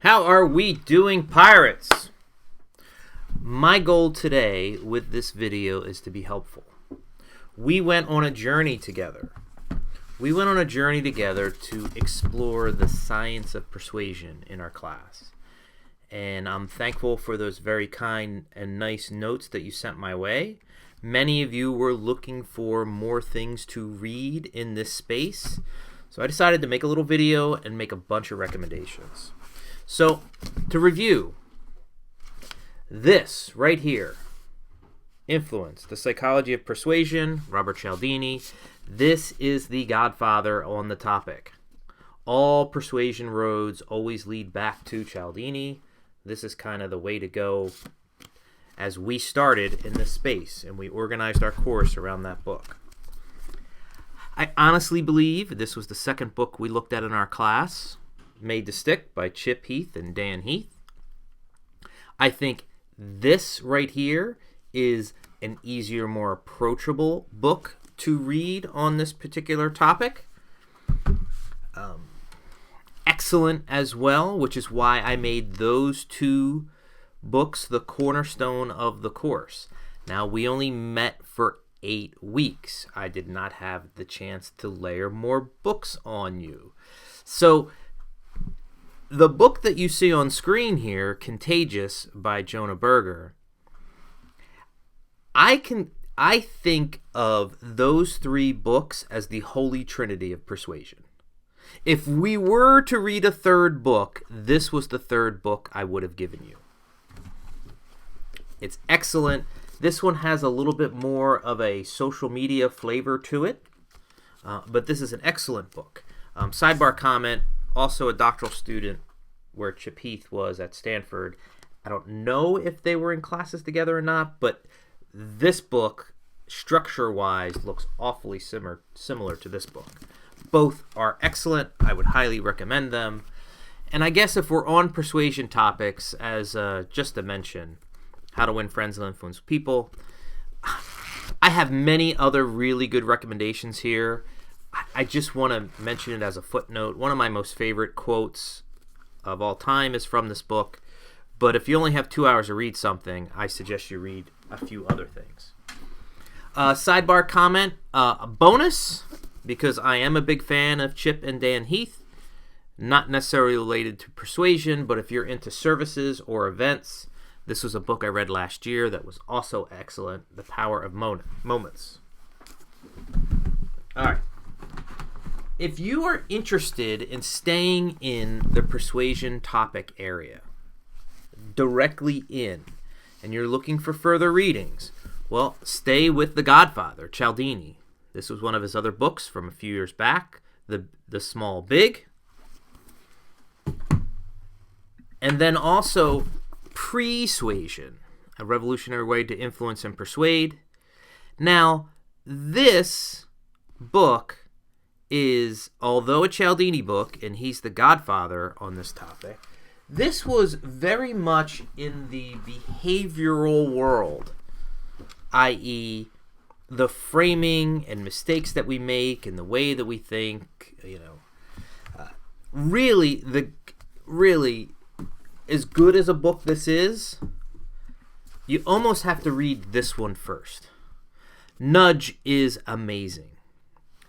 How are we doing, pirates? My goal today with this video is to be helpful. We went on a journey together. We went on a journey together to explore the science of persuasion in our class. And I'm thankful for those very kind and nice notes that you sent my way. Many of you were looking for more things to read in this space. So I decided to make a little video and make a bunch of recommendations. So, to review, this right here, Influence, The Psychology of Persuasion, Robert Cialdini. This is the godfather on the topic. All persuasion roads always lead back to Cialdini. This is kind of the way to go as we started in this space, and we organized our course around that book. I honestly believe this was the second book we looked at in our class, Made to Stick by Chip Heath and Dan Heath. I think this right here is an easier, more approachable book to read on this particular topic. Excellent as well, which is why I made those two books the cornerstone of the course. Now, we only met for 8 weeks. I did not have the chance to layer more books on you. So, the book that you see on screen here, Contagious by Jonah Berger, I think of those 3 books as the holy trinity of persuasion. If we were to read a third book, this was the third book I would have given you. It's excellent. This one has a little bit more of a social media flavor to it, but this is an excellent book. Sidebar comment, also a doctoral student where Chip Heath was at Stanford. I don't know if they were in classes together or not, but this book, structure-wise, looks awfully similar to this book. Both are excellent. I would highly recommend them. And I guess if we're on persuasion topics, as just to mention, How to Win Friends and Influence People, I have many other really good recommendations here. I just want to mention it as a footnote. One of my most favorite quotes of all time is from this book. But if you only have 2 hours to read something, I suggest you read a few other things. Sidebar comment, a bonus, because I am a big fan of Chip and Dan Heath. Not necessarily related to persuasion, but if you're into services or events, this was a book I read last year that was also excellent, The Power of Moments. All right. If you are interested in staying in the persuasion topic area, directly in, and you're looking for further readings, well, stay with the godfather, Cialdini. This was one of his other books from a few years back, The Small Big. And then also Persuasion, A Revolutionary Way to Influence and Persuade. Now, this book is, although a Cialdini book, and he's the godfather on this topic, this was very much in the behavioral world, i.e., the framing and mistakes that we make and the way that we think, really, as good as a book this is, you almost have to read this one first. Nudge is amazing.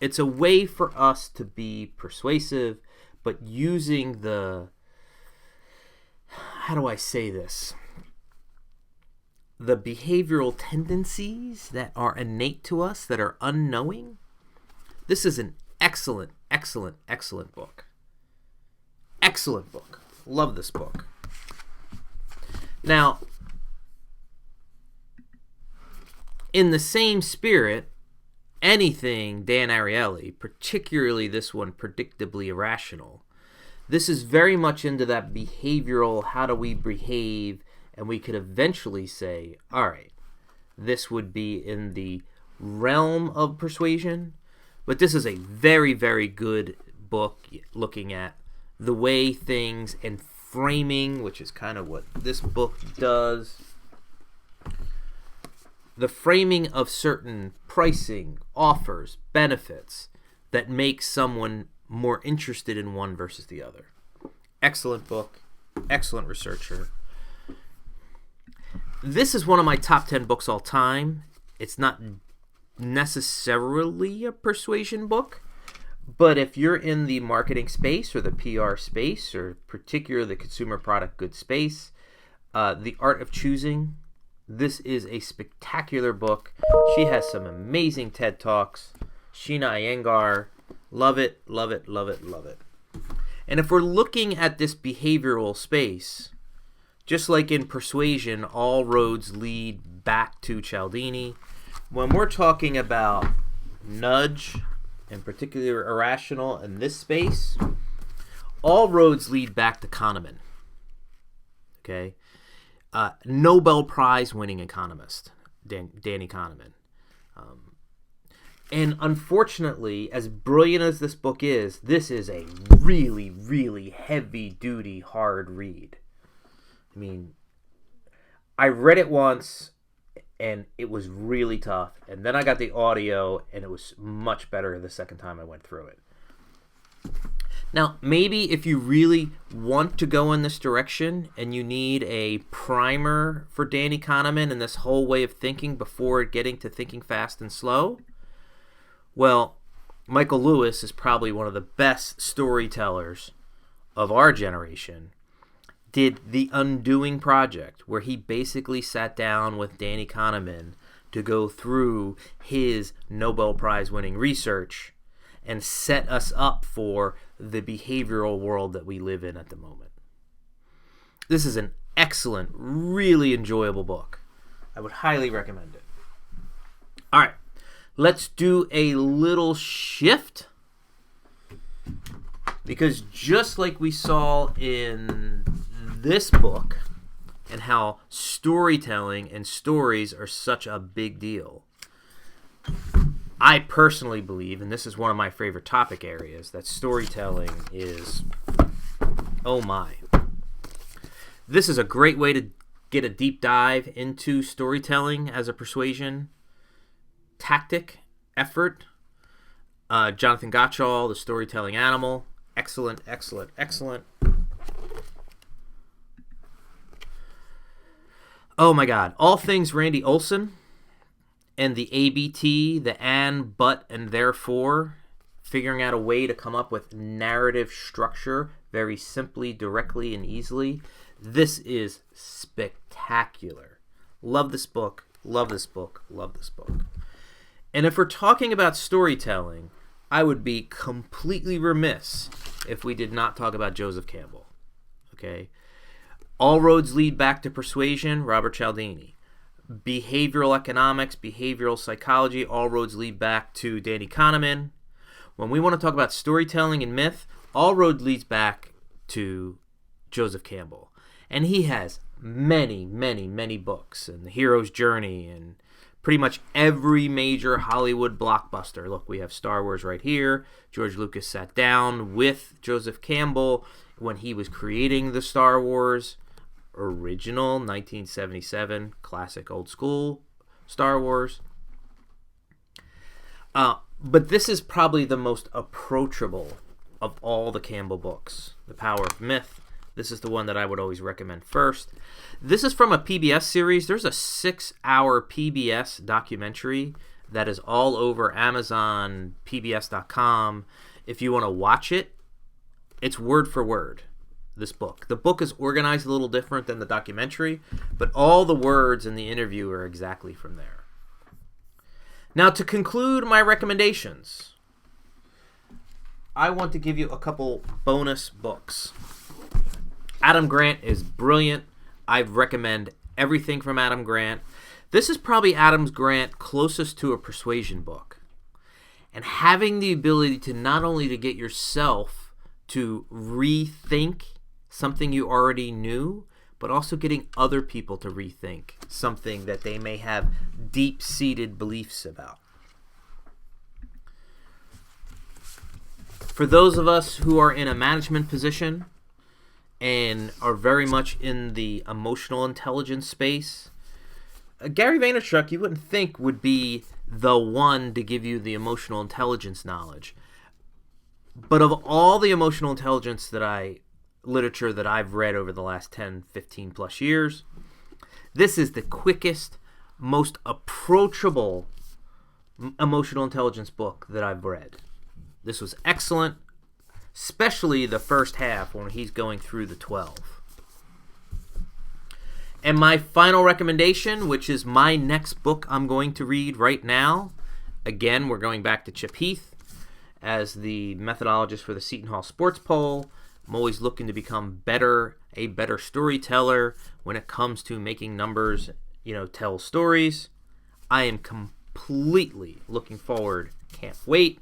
It's a way for us to be persuasive, but using the, how do I say this? The behavioral tendencies that are innate to us, that are unknowing. This is an excellent, excellent, excellent book. Excellent book. Love this book. Now, in the same spirit, anything Dan Ariely, particularly this one, Predictably Irrational, this is very much into that behavioral, how do we behave, and we could eventually say, all right, this would be in the realm of persuasion, but this is a very, very good book looking at the way things and framing, which is kind of what this book does. The framing of certain pricing, offers, benefits that make someone more interested in one versus the other. Excellent book. Excellent researcher. This is one of my top 10 books all time. It's not necessarily a persuasion book, but if you're in the marketing space or the PR space, or particularly the consumer product goods space, The Art of Choosing, this is a spectacular book. She has some amazing TED Talks. Sheena Iyengar. Love it, love it, love it, love it. And if we're looking at this behavioral space, just like in Persuasion, all roads lead back to Cialdini. When we're talking about nudge, and particularly irrational in this space, all roads lead back to Kahneman. Okay? Nobel Prize winning economist, Danny Kahneman. And unfortunately, as brilliant as this book is, this is a really, really heavy-duty, hard read. I mean, I read it once, and it was really tough. And then I got the audio, and it was much better the second time I went through it. Now, maybe if you really want to go in this direction, and you need a primer for Danny Kahneman and this whole way of thinking before getting to thinking fast and slow, well, Michael Lewis is probably one of the best storytellers of our generation. Did The Undoing Project, where he basically sat down with Danny Kahneman to go through his Nobel Prize winning research and set us up for the behavioral world that we live in at the moment. This is an excellent, really enjoyable book. I would highly recommend it. All right. Let's do a little shift, because just like we saw in this book and how storytelling and stories are such a big deal, I personally believe, and this is one of my favorite topic areas, that storytelling is, oh my. This is a great way to get a deep dive into storytelling as a persuasion tactic, effort. Jonathan Gottschall, The Storytelling Animal. Excellent, excellent, excellent. Oh my God. All things Randy Olson and the ABT, the and, but, and therefore, figuring out a way to come up with narrative structure very simply, directly, and easily. This is spectacular. Love this book, love this book, love this book. And if we're talking about storytelling, I would be completely remiss if we did not talk about Joseph Campbell. Okay? All roads lead back to Persuasion, Robert Cialdini. Behavioral economics, behavioral psychology, all roads lead back to Danny Kahneman. When we want to talk about storytelling and myth, all roads leads back to Joseph Campbell. And he has many, many, many books, and The Hero's Journey, and pretty much every major Hollywood blockbuster. Look, we have Star Wars right here. George Lucas sat down with Joseph Campbell when he was creating the Star Wars original 1977 classic old school Star Wars. But this is probably the most approachable of all the Campbell books. The Power of Myth. This is the one that I would always recommend first. This is from a PBS series. There's a 6-hour PBS documentary that is all over Amazon, PBS.com. If you want to watch it, it's word for word, this book. The book is organized a little different than the documentary, but all the words in the interview are exactly from there. Now, to conclude my recommendations, I want to give you a couple bonus books. Adam Grant is brilliant. I recommend everything from Adam Grant. This is probably Adam Grant closest to a persuasion book. And having the ability to not only to get yourself to rethink something you already knew, but also getting other people to rethink something that they may have deep-seated beliefs about. For those of us who are in a management position and are very much in the emotional intelligence space, Gary Vaynerchuk, you wouldn't think would be the one to give you the emotional intelligence knowledge. But of all the emotional intelligence that I literature that I've read over the last 10, 15 plus years. This is the quickest, most approachable emotional intelligence book that I've read. This was excellent, especially the first half when he's going through the 12. And my final recommendation, which is my next book I'm going to read right now. Again, we're going back to Chip Heath as the methodologist for the Seton Hall Sports Poll. I'm always looking to become a better storyteller when it comes to making numbers, tell stories. I am completely looking forward. Can't wait.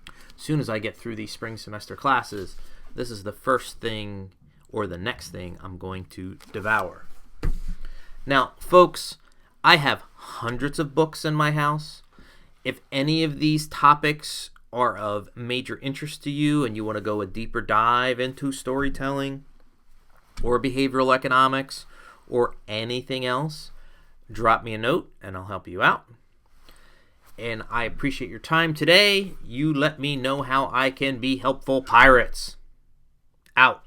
As soon as I get through these spring semester classes, this is the first thing or the next thing I'm going to devour. Now, folks, I have hundreds of books in my house. If any of these topics are of major interest to you and you want to go a deeper dive into storytelling or behavioral economics or anything else, drop me a note and I'll help you out. And I appreciate your time today. You let me know how I can be helpful, pirates. Out.